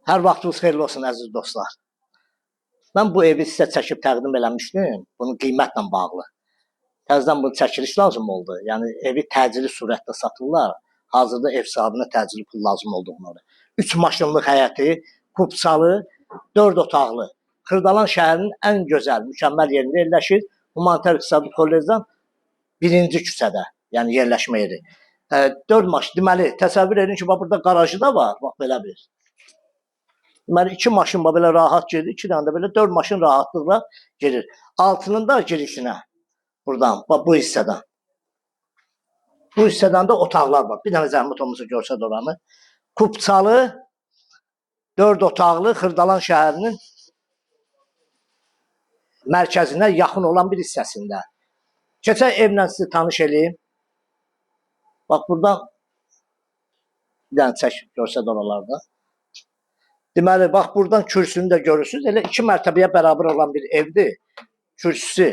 Hər vaxtınız xeyirli olsun əziz dostlar. Mən bu evi sizə çəkib təqdim eləmişdim. Bunun qiymətlə bağlı. Təzədən bu çəkiliş lazım oldu. Yəni evi təcili surətdə satırlar. Hazırda ev sahibinə təcili pul lazım olduğunu. 3 maşınlıq həyəti, kubçalı, 4 otaqlı. Xırdalan şəhərinin ən gözəl, mükəmməl yerində yerləşir. Humanitar İqtisadi Kollecdən 1-ci küçədə, yəni yerləşmə yeri. 4 maşın, deməli, təsəvvür edin ki, burada qarajı da var, bax belə bir. Deməli, 2 maşın belə rahat gedir, 2 dənə də belə 4 maşın rahatlıqla gedir. Altının da girişinə, buradan, bax bu hissədən. Bu hissədən də otaqlar var. Bir dənə zəhmət olmasa görsəd oranı. Kubçalı, 4 otaqlı Xırdalan şəhərinin mərkəzinə yaxın olan bir hissəsində. Keçək evlə sizi tanış edeyim. Bax, buradan bir dənə çək görsəd oralarda. Deməli, bax, buradan kürsünü də görürsünüz. Elə 2 mərtəbəyə bərabər olan bir evdir. Kürsüsü,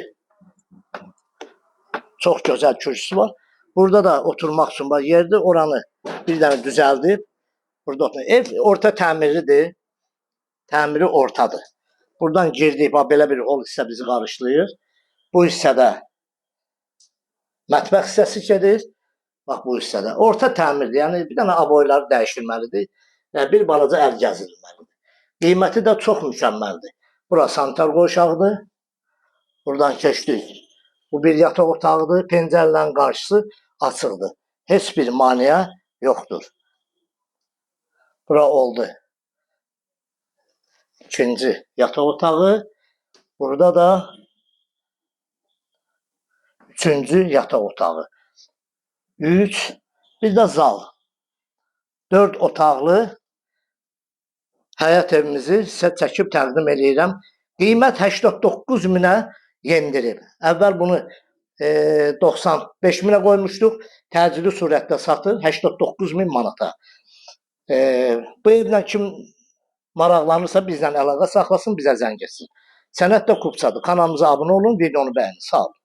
çox gözəl kürsüsü var. Burada da oturmaq üçün var yerdir. Oranı bir dənə düzəldib. Burada oturmaq. Ev orta təmirlidir. Təmiri ortadır. Buradan girdik, bax, belə bir hol hissə bizi qarşılayır. Bu hissədə mətbəx hissəsi gedir. Bax, bu hissədə. Orta təmirdir. Yəni, bir dənə aboyları dəyişilməlidir. Bir balaca əl gəzirilməlidir. Qiyməti də çox mükəmməldir. Bura sanitar qoşağıdır. Buradan keçdik. Bu bir yataq otağıdır. Pencərlərin qarşısı açıqdır. Heç bir maneə yoxdur. Bura oldu. İkinci yataq otağı. Burada da üçüncü yataq otağı. 3. Bir də zal. 4 otaqlı həyat evimizi sizə çəkib təqdim edirəm. Qiymət 89 minə yendirib. Əvvəl bunu 95 minə qoymuşduq. Təcili surətdə satır 89 min manata. Bu evlə kim maraqlanırsa bizlə əlaqə saxlasın, bizə zəng etsin. Sənət də Kubçadır. Kanalımıza abunə olun, videonu bəyənin. Sağ olun.